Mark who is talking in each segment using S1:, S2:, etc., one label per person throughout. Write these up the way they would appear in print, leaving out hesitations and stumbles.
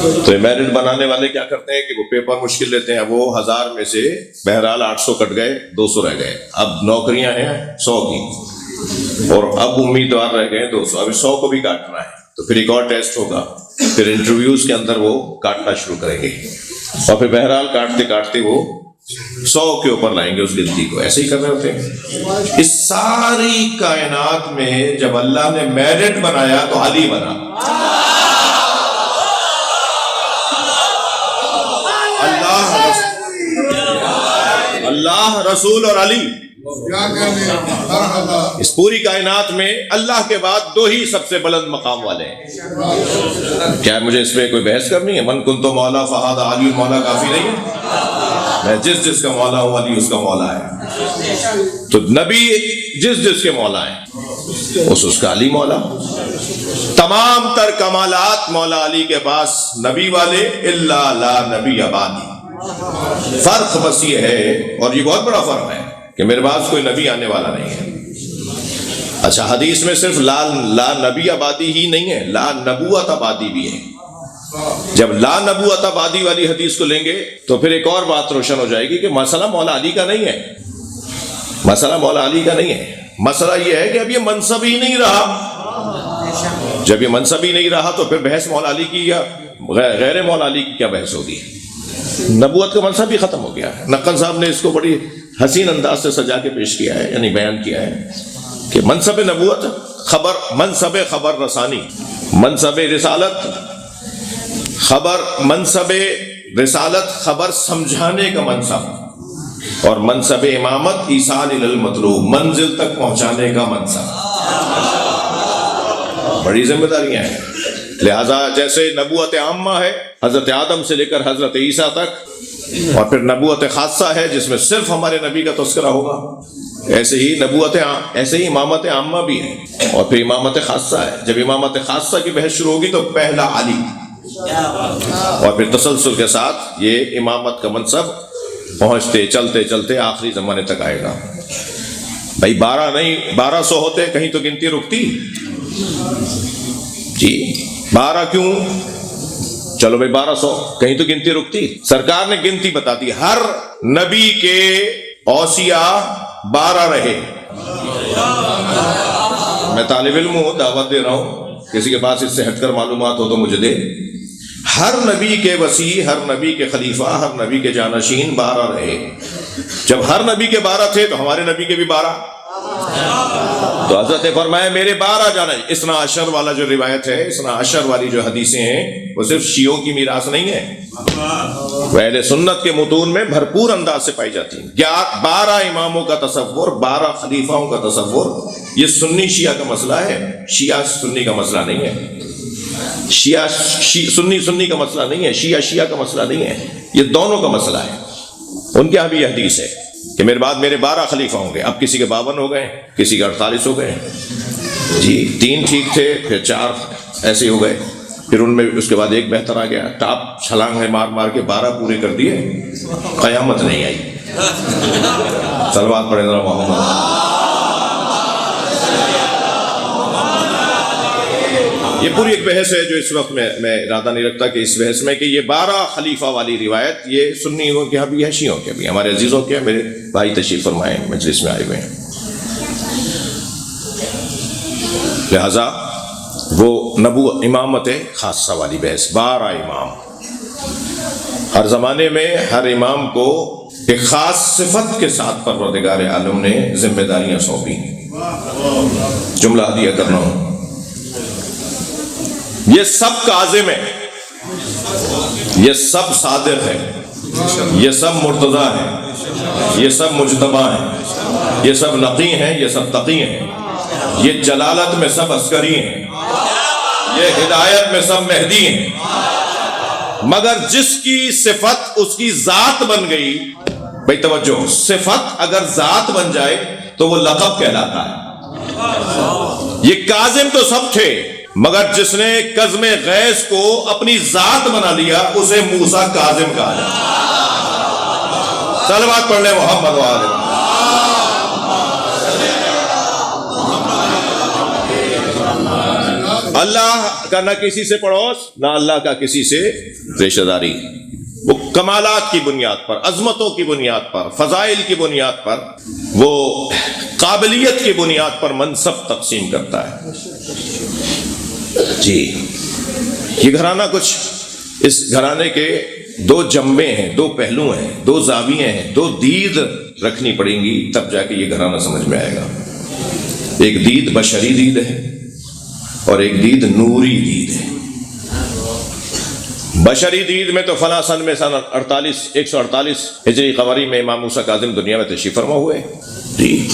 S1: تو یہ میرٹ بنانے والے کیا کرتے ہیں کہ وہ پیپر مشکل لیتے ہیں، وہ 1000 میں سے بہرحال 800 کٹ گئے، 200 رہ گئے، اب نوکریاں ہیں 100 کی، اور اب امیدوار رہ گئے 200، اب 100 کو بھی کاٹنا ہے، تو پھر ایک اور ٹیسٹ ہوگا، پھر انٹرویوز کے اندر وہ کاٹنا شروع کریں گے، اور پھر بہرحال کاٹتے کاٹتے وہ 100 کے اوپر لائیں گے اس گنتی کو، ایسے ہی کر رہے ہوتے ہیں۔ اس ساری کائنات میں جب اللہ نے میرٹ بنایا تو علی بنا، اللہ، رسول اور علی، اس پوری کائنات میں اللہ کے بعد 2 ہی سب سے بلند مقام والے ہیں۔ کیا مجھے اس پہ کوئی بحث کرنی ہے؟ من کنت مولا فہذا علی مولا کافی نہیں ہے؟ میں جس کا مولا ہوں علی اس کا مولا ہے، تو نبی جس کے مولا ہیں اس کا علی مولا۔ تمام تر کمالات مولا علی کے پاس نبی والے، الا لا نبی بعدی۔ فرق بس یہ ہے، اور یہ بہت بڑا فرق ہے، کہ میرے پاس کوئی نبی آنے والا نہیں ہے۔ اچھا، حدیث میں صرف لا نبی آبادی ہی نہیں ہے، لا نبوت آبادی بھی ہے۔ جب لا نبوت آبادی والی حدیث کو لیں گے تو پھر ایک اور بات روشن ہو جائے گی کہ مسئلہ مولا علی کا نہیں ہے، مسئلہ مولا علی کا نہیں ہے، مسئلہ یہ ہے کہ اب یہ منصب ہی نہیں رہا۔ جب یہ منصب ہی نہیں رہا تو پھر بحث مولا علی کی یا غیر مولا علی کی کیا بحث ہوگی؟ نبوت کا منصب ہی ختم ہو گیا ہے۔ نقل صاحب نے اس کو بڑی حسین انداز سے سجا کے پیش کیا ہے، یعنی بیان کیا ہے کہ منصب نبوت منصب خبر رسانی، منصب رسالت منصب خبر سمجھانے کا منصب، اور منصب امامت ایصال الی المطلوب، منزل تک پہنچانے کا منصب۔ بڑی ذمہ داریاں ہیں۔ لہذا جیسے نبوت عامہ ہے حضرت آدم سے لے کر حضرت عیسیٰ تک، اور پھر نبوت خاصہ ہے جس میں صرف ہمارے نبی کا تذکرہ ہوگا، ایسے ہی امامت عامہ بھی ہے، اور پھر امامت خاصہ ہے۔ جب امامت خاصہ کی بحث شروع ہوگی تو پہلا علی، اور پھر تسلسل کے ساتھ یہ امامت کا منصب پہنچتے چلتے چلتے آخری زمانے تک آئے گا۔ بھائی 12 نہیں 1200 ہوتے کہیں تو گنتی رکتی جی، 12 کیوں؟ چلو بھائی 1200 کہیں تو گنتی رکتی؟ سرکار نے گنتی بتا دی، ہر نبی کے اوصیاء 12 رہے۔ میں طالب علم ہوں، دعوت دے رہا ہوں، کسی کے پاس اس سے ہٹ کر معلومات ہو تو مجھے دے۔ ہر نبی کے وصی، ہر نبی کے خلیفہ، ہر نبی کے جانشین 12 رہے۔ جب ہر نبی کے 12 تھے تو ہمارے نبی کے بھی 12، تو حضرت نے فرمایا میرے 12 جانشین۔ اثنا عشر والا جو روایت ہے، اثنا عشر والی جو حدیثیں ہیں، وہ صرف شیعوں کی میراث نہیں ہے، وہ اہل سنت کے متون میں بھرپور انداز سے پائی جاتی ہیں۔ 12 اماموں کا تصور، 12 خلیفاؤں کا تصور، یہ سنی شیعہ کا مسئلہ ہے، شیعہ سنی کا مسئلہ نہیں ہے، شیعہ سنی کا مسئلہ نہیں ہے، شیعہ کا مسئلہ نہیں ہے، یہ دونوں کا مسئلہ ہے۔ ان کے یہاں بھی یہ حدیث ہے کہ میرے بعد میرے 12 خلیفہ ہوں گے۔ اب کسی کے 52 ہو گئے، کسی کے 48 ہو گئے جی، 3 ٹھیک تھے، پھر 4 ایسے ہو گئے، پھر ان میں اس کے بعد ایک بہتر آ گیا، ٹاپ چھلانگیں مار مار کے 12 پورے کر دیے، قیامت نہیں آئی۔ صلوات پڑھیں ذرا محمد۔ یہ پوری ایک بحث ہے جو اس وقت میں ارادہ نہیں رکھتا کہ اس بحث میں کہ یہ 12 خلیفہ والی روایت یہ سنیوں کے بھی ہے، شیعوں کے بھی، ہمارے عزیزوں کے، میرے بھائی تشریف فرمائے مجلس میں آئے ہوئے ہیں۔ لہذا وہ امامت خاصہ والی بحث، 12 امام، ہر زمانے میں ہر امام کو ایک خاص صفت کے ساتھ پروردگار عالم نے ذمہ داریاں سونپی۔ جملہ ہدیہ کرنا ہوں، یہ سب کاظم ہے، یہ سب صادق ہے، یہ سب مرتضی ہے، یہ سب مجتبی ہیں، یہ سب نقی ہیں، یہ سب تقی ہیں، یہ جلالت میں سب عسکری ہیں، یہ ہدایت میں سب مہدی ہیں، مگر جس کی صفت اس کی ذات بن گئی، بھئی توجہ، صفت اگر ذات بن جائے تو وہ لقب کہلاتا ہے۔ یہ کاظم تو سب تھے، مگر جس نے کظم غیث کو اپنی ذات بنا لیا اسے موسیٰ کاظم کہا جاتا۔ صلوات پڑھ لیں محمد وآلہ۔ اللہ کا نہ کسی سے پڑوس نہ اللہ کا کسی سے رشتہ داری. وہ کمالات کی بنیاد پر، عظمتوں کی بنیاد پر، فضائل کی بنیاد پر، وہ قابلیت کی بنیاد پر منصب تقسیم کرتا ہے. جی یہ گھرانہ کچھ، اس گھرانے کے دو جنبے ہیں، دو پہلو ہیں، دو زاویے ہیں، دو دید رکھنی پڑیں گی تب جا کے یہ گھرانہ سمجھ میں آئے گا. ایک دید بشری دید ہے اور ایک دید نوری دید ہے. بشری دید میں تو فلاں سن میں 148 ہجری قمری میں امام موسیٰ کاظم دنیا میں تشریف فرما ہوئے. جی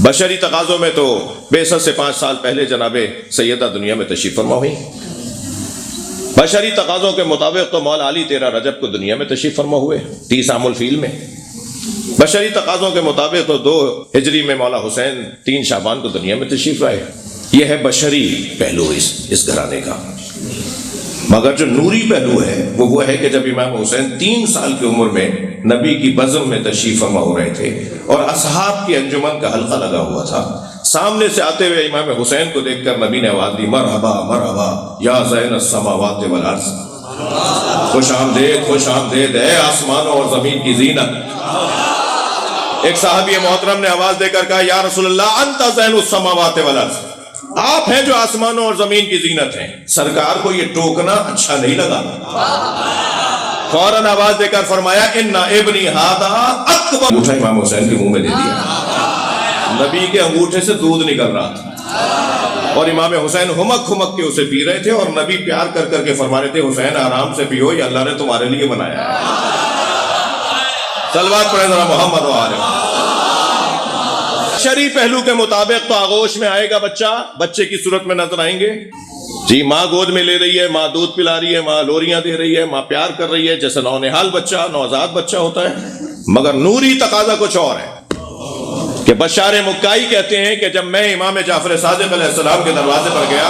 S1: بشری تقاضوں میں تو بعثت سے 5 سال پہلے جناب سیدہ دنیا میں تشریف فرما ہوئی. بشری تقاضوں کے مطابق تو مولا علی 13 رجب کو دنیا میں تشریف فرما ہوئے 30 عام الفیل میں. بشری تقاضوں کے مطابق تو 2 ہجری میں مولا حسین 3 شعبان کو دنیا میں تشریف لائے. یہ ہے بشری پہلو اس گھرانے کا. مگر جو نوری پہلو ہے وہ ہے کہ جب امام حسین 3 سال کی عمر میں نبی کی بزم میں تشریف فرما ہو رہے تھے اور اصحاب کی انجمن کا حلقہ لگا ہوا تھا، سامنے سے آتے ہوئے امام حسین کو دیکھ کر نبی نے آواز دی، مرحبا مرحبا یا زین السماوات والارض، خوش آمدید اے آسمانوں اور زمین کی زینت. ایک صحابی محترم نے آواز دے کر کہا، یا رسول اللہ انت زین السماوات والارض، آپ ہیں جو آسمانوں اور زمین کی زینت ہیں. سرکار کو یہ ٹوکنا اچھا نہیں لگا، فوراً آواز دے کر فرمایا، اِنَّ ابْنِي هَذَا أَكْبَرُ. انگوٹھا امام حسین کے منہ میں دے دیا. نبی کے انگوٹھے سے دودھ نکل رہا تھا اور امام حسین ہمک ہمک کے اسے پی رہے تھے اور نبی پیار کر کر کے فرما رہے تھے، حسین آرام سے پیو، یہ اللہ نے تمہارے لیے بنایا ہے. صلوات پڑھیں ذرا محمد و آلہ. شرعی پہلو کے مطابق تو آغوش میں آئے گا بچے کی صورت میں نظر آئیں گے. جی ماں گود میں لے رہی ہے، ماں دودھ پلا رہی ہے، ماں لوریاں دے رہی ہے، ماں پیار کر رہی ہے، جیسے نونہال بچہ، نوزاد بچہ ہوتا ہے. مگر نوری تقاضا کچھ اور ہے کہ بشار مکائی کہتے ہیں کہ جب میں امام جعفر صادق علیہ السلام کے دروازے پر گیا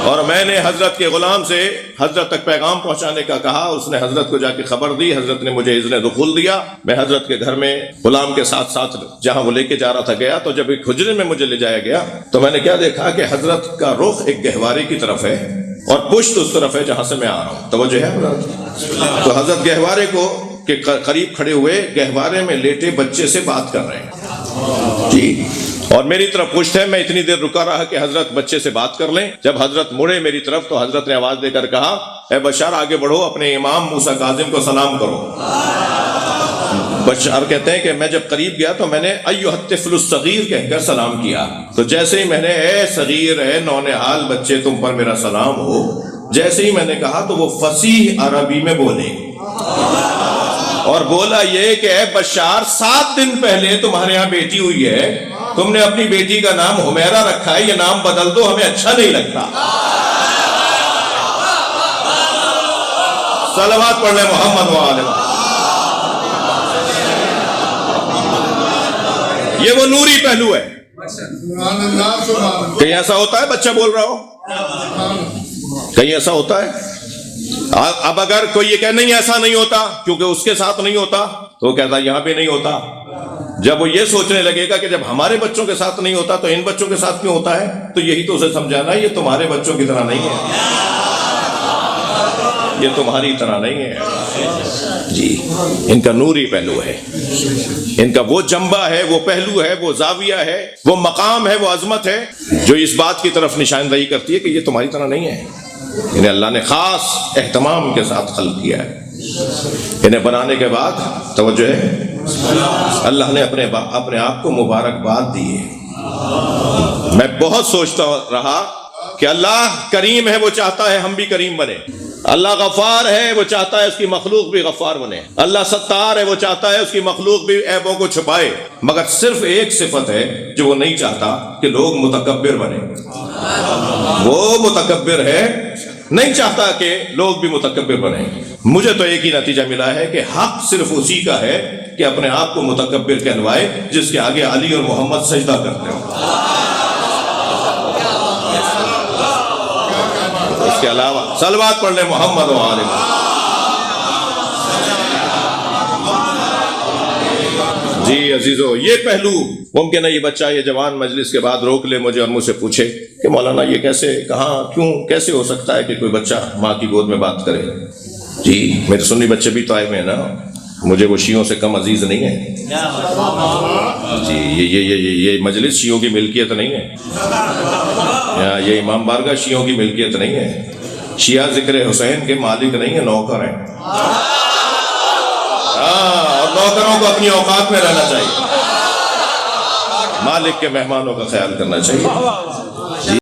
S1: اور میں نے حضرت کے غلام سے حضرت تک پیغام پہنچانے کا کہا، اس نے حضرت کو جا کے خبر دی، حضرت نے مجھے اذن دخول دیا. میں حضرت کے گھر میں غلام کے ساتھ ساتھ جہاں وہ لے کے جا رہا تھا گیا، تو جب ایک حجرے میں مجھے لے جایا گیا تو میں نے کیا دیکھا کہ حضرت کا رخ ایک گہوارے کی طرف ہے اور پشت اس طرف ہے جہاں سے میں آ رہا ہوں. توجہ ہے حضرت؟ تو حضرت گہوارے کو کے قریب کھڑے ہوئے گہوارے میں لیٹے بچے سے بات کر رہے ہیں. جی اور میری طرف پشت ہے. میں اتنی دیر رکا رہا کہ حضرت بچے سے بات کر لیں. جب حضرت مڑے میری طرف تو حضرت نے آواز دے کر کہا، اے بشار آگے بڑھو، اپنے امام موسیٰ کاظم کو سلام کرو. بشار کہتے ہیں کہ میں جب قریب گیا تو میں نے ایھا الطفل الصغیر کہہ کر سلام کیا. تو جیسے ہی میں نے اے صغیر، اے نونہال بچے، تم پر میرا سلام ہو، جیسے ہی میں نے کہا تو وہ فصیح عربی میں بولے اور بولا یہ کہ اے بشار، 7 دن پہلے تمہارے یہاں بیٹی ہوئی ہے، تم نے اپنی بیٹی کا نام حمیرہ رکھا ہے، یہ نام بدل دو، ہمیں اچھا نہیں لگتا. صلوات پڑھ لیں محمد و آلہ. یہ وہ نوری پہلو ہے. کہیں ایسا ہوتا ہے بچہ بول رہا ہو؟ کہیں ایسا ہوتا ہے؟ اب اگر کوئی یہ کہ نہیں ایسا نہیں ہوتا کیونکہ اس کے ساتھ نہیں ہوتا، تو وہ کہتا یہاں پہ نہیں ہوتا. جب وہ یہ سوچنے لگے گا کہ جب ہمارے بچوں کے ساتھ نہیں ہوتا تو ان بچوں کے ساتھ کیوں ہوتا ہے، تو یہی تو اسے سمجھانا ہے، یہ تمہارے بچوں کی طرح نہیں ہے، یہ تمہاری طرح نہیں ہے. جی ان کا نوری پہلو ہے، ان کا وہ جنبہ ہے، وہ پہلو ہے، وہ زاویہ ہے، وہ مقام ہے، وہ عظمت ہے جو اس بات کی طرف نشاندہی کرتی ہے کہ یہ تمہاری طرح نہیں ہے. انہیں اللہ نے خاص اہتمام کے ساتھ خلق کیا ہے. انہیں بنانے کے بعد توجہ ہے، اللہ نے اپنے آپ کو مبارکباد دی ہے. میں بہت سوچتا رہا کہ اللہ کریم ہے، وہ چاہتا ہے ہم بھی کریم بنے. اللہ غفار ہے، وہ چاہتا ہے اس کی مخلوق بھی غفار بنے. اللہ ستار ہے، وہ چاہتا ہے اس کی مخلوق بھی عیبوں کو چھپائے. مگر صرف ایک صفت ہے جو وہ نہیں چاہتا کہ لوگ متکبر بنے. وہ متکبر ہے، نہیں چاہتا کہ لوگ بھی متکبر بنیں. مجھے تو ایک ہی نتیجہ ملا ہے کہ حق صرف اسی کا ہے کہ اپنے آپ کو متکبر کہلوائے جس کے آگے علی اور محمد سجدہ کرتے ہو. اس کے علاوہ صلوات پڑھ لیں محمد و آلہ. جی عزیزو، یہ پہلو ممکن ہے یہ بچہ، یہ جوان مجلس کے بعد روک لے مجھے اور مجھ سے پوچھے کہ مولانا یہ کیسے، کہاں، کیوں، کیسے ہو سکتا ہے کہ کوئی بچہ ماں کی گود میں بات کرے؟ جی میرے سنی بچے بھی طائف میں ہیں نا، مجھے وہ شیعوں سے کم عزیز نہیں ہے جی۔ یہ مجلس شیعوں کی ملکیت نہیں ہے، یہ امام بارگاہ شیعوں کی ملکیت نہیں ہے۔ شیعہ ذکر حسین کے مالک نہیں ہیں، نوکر ہیں۔ اور نوکروں کو اپنی اوقات میں رہنا چاہیے، مالک کے مہمانوں کا خیال کرنا چاہیے۔